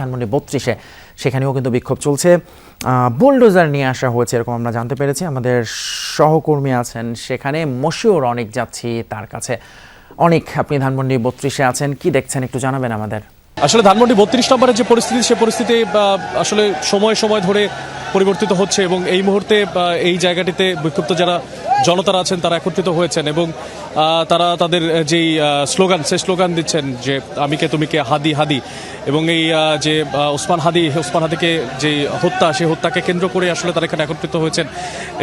ধানমন্ডি ৩২-এ সেখানেও কিন্তু বিক্ষোভ চলছে। বুলডোজার নিয়ে আসা হয়েছে এরকম আমরা জানতে পেরেছি। আমাদের সহকর্মী আছেন সেখানে, মশিউর অনেক যাচ্ছি তার কাছে। অনেক, আপনি ধানমন্ডি ৩২-এ আছেন, কি দেখছেন একটু জানাবেন আমাদের। আসলে ধানমন্ডি ৩২ নম্বরের যে পরিস্থিতি, সে পরিস্থিতি আসলে সময় সময় ধরে পরিবর্তিত হচ্ছে এবং এই মুহূর্তে এই জায়গাটিতে বিক্ষুব্ধ যারা জনতারা আছেন তারা একত্রিত হয়েছেন এবং তারা তাদের যেই স্লোগান, সেই স্লোগান দিচ্ছেন যে আমিকে তুমিকে হাদি হাদি, এবং এই যে ওসমান হাদিকে যে হত্যা, সেই হত্যাকে কেন্দ্র করে আসলে তারা এখানে একত্রিত হয়েছেন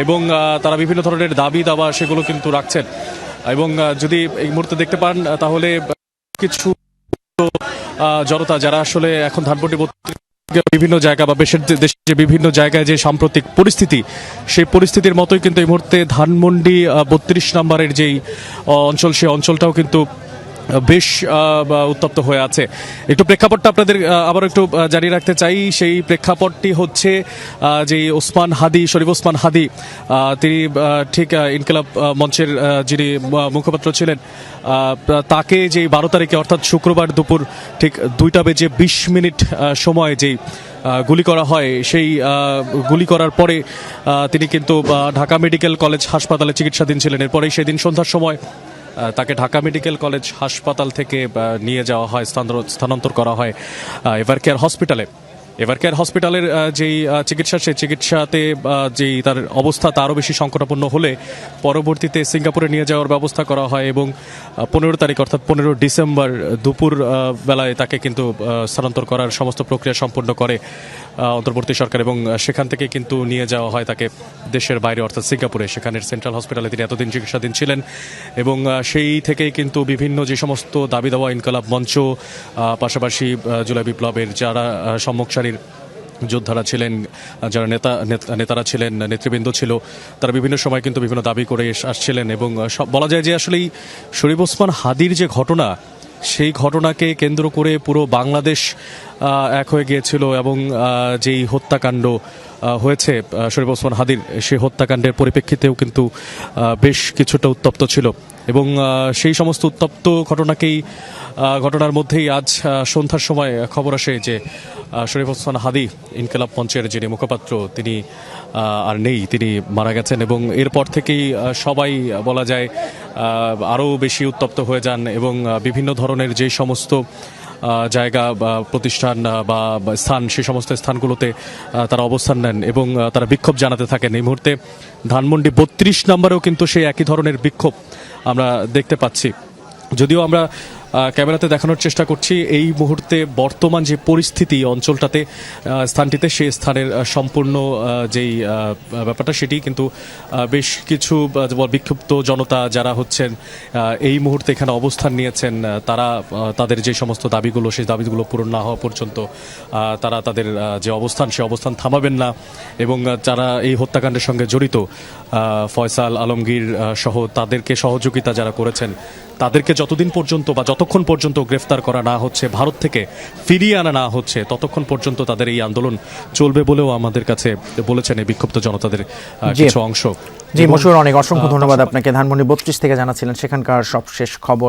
এবং তারা বিভিন্ন ধরনের দাবি দাবা সেগুলো কিন্তু রাখছেন। এবং যদি এই মুহূর্তে দেখতে পান তাহলে কিছু জনতা যারা আসলে এখন ধানমন্ডি বিভিন্ন জায়গা বা দেশের যে বিভিন্ন জায়গায় যে সাম্প্রতিক পরিস্থিতি, সেই পরিস্থিতির মতোই কিন্তু এই মুহূর্তে ধানমন্ডি ৩২ নম্বরের যেই অঞ্চল, সেই অঞ্চলটাও কিন্তু বেশ উত্তপ্ত হয়ে আছে। একটু প্রেক্ষাপটটা আপনাদের আবার একটু জানিয়ে রাখতে চাই। সেই প্রেক্ষাপটটি হচ্ছে যে শরীফ ওসমান হাদি, তিনি ঠিক ইনকিলাব মঞ্চের যিনি মুখপাত্র ছিলেন, তাকে যে ১২ তারিখে অর্থাৎ শুক্রবার দুপুর ঠিক ২:২০ সময় যেই গুলি করা হয়, সেই গুলি করার পরে তিনি কিন্তু ঢাকা মেডিকেল কলেজ হাসপাতালে চিকিৎসাধীন ছিলেন। এরপরেই সেদিন সন্ধ্যার সময় তাকে ঢাকা মেডিকেল কলেজ হাসপাতাল থেকে নিয়ে যাওয়া হয়, স্থানান্তর করা হয় এভারকেয়ার হসপিটালের যেই চিকিৎসা, সেই চিকিৎসাতে যেই তার অবস্থা তা আরও বেশি সংকটাপন্ন হলে পরবর্তীতে সিঙ্গাপুরে নিয়ে যাওয়ার ব্যবস্থা করা হয় এবং ১৫ তারিখ অর্থাৎ ১৫ ডিসেম্বর দুপুর বেলায় তাকে কিন্তু স্থানান্তর করার সমস্ত প্রক্রিয়া সম্পন্ন করে অন্তর্বর্তী সরকার এবং সেখান থেকে কিন্তু নিয়ে যাওয়া হয় তাকে দেশের বাইরে অর্থাৎ সিঙ্গাপুরে। সেখানের সেন্ট্রাল হসপিটালে তিনি এতদিন চিকিৎসাধীন ছিলেন এবং সেই থেকেই কিন্তু বিভিন্ন যে সমস্ত দাবি দাওয়া, ইনকলাব মঞ্চ, পাশাপাশি জুলাই বিপ্লবের যারা সম্মুখসারির যোদ্ধারা ছিলেন, যারা নেতারা ছিলেন, নেতৃবৃন্দ ছিল, তারা বিভিন্ন সময় কিন্তু বিভিন্ন দাবি করে আসছিলেন এবং বলা যায় যে আসলে শরীফ ওসমান হাদির যে ঘটনা, সেই ঘটনাকে কেন্দ্র করে পুরো বাংলাদেশ এক হয়ে গিয়েছিল এবং যেই হত্যাকাণ্ড হয়েছে শরীফ ওসমান হাদির, সেই হত্যাকাণ্ডের পরিপ্রেক্ষিতেও কিন্তু বেশ কিছুটা উত্তপ্ত ছিল এবং সেই সমস্ত উত্তপ্ত ঘটনার মধ্যেই আজ সন্ধ্যার সময় খবর আসে যে শরীফ ওসমান হাদি, ইনকিলাব মঞ্চের যিনি মুখপাত্র, তিনি আর নেই, তিনি মারা গেছেন এবং এরপর থেকেই সবাই বলা যায় আরও বেশি উত্তপ্ত হয়ে যান এবং বিভিন্ন ধরনের যে সমস্ত জায়গা বা প্রতিষ্ঠান বা স্থান, সেই সমস্ত স্থানগুলোতে তারা অবস্থান নেন এবং তারা বিক্ষোভ জানাতে থাকেন। এই মুহূর্তে ধানমন্ডি ৩২ নম্বরেও কিন্তু সেই একই ধরনের বিক্ষোভ আমরা দেখতে পাচ্ছি। যদিও আমরা ক্যামেরাতে দেখানোর চেষ্টা করছি এই মুহূর্তে বর্তমান যে পরিস্থিতি অঞ্চলটাতে, স্থানটিতে, সেই স্থানের সম্পূর্ণ যেই ব্যাপারটা, সেটি কিন্তু বেশ কিছু বিক্ষুব্ধ জনতা যারা হচ্ছেন এই মুহূর্তে এখানে অবস্থান নিয়েছেন, তারা তাদের যে সমস্ত দাবিগুলো, সেই দাবিগুলো পূরণ না হওয়া পর্যন্ত তারা তাদের যে অবস্থান, সেই অবস্থান থামাবেন না এবং যারা এই হত্যাকাণ্ডের সঙ্গে জড়িত, ফয়সাল আলমগীর সহ তাদেরকে সহযোগিতা যারা করেছেন, তাদেরকে যতদিন পর্যন্ত বা যতক্ষণ পর্যন্ত গ্রেফতার করা না হচ্ছে, ভারত থেকে ফিরিয়ে আনা না হচ্ছে, ততক্ষণ পর্যন্ত তাদের এই আন্দোলন চলবে বলেও আমাদের কাছে বলেছেন এই বিক্ষুব্ধ জনতাদের কিছু অংশ। জি মশিউর, অনেক অসংখ্য ধন্যবাদ আপনাকে। ধানমন্ডি ৩২ থেকে জানাচ্ছিলেন সেখানকার সবশেষ খবর।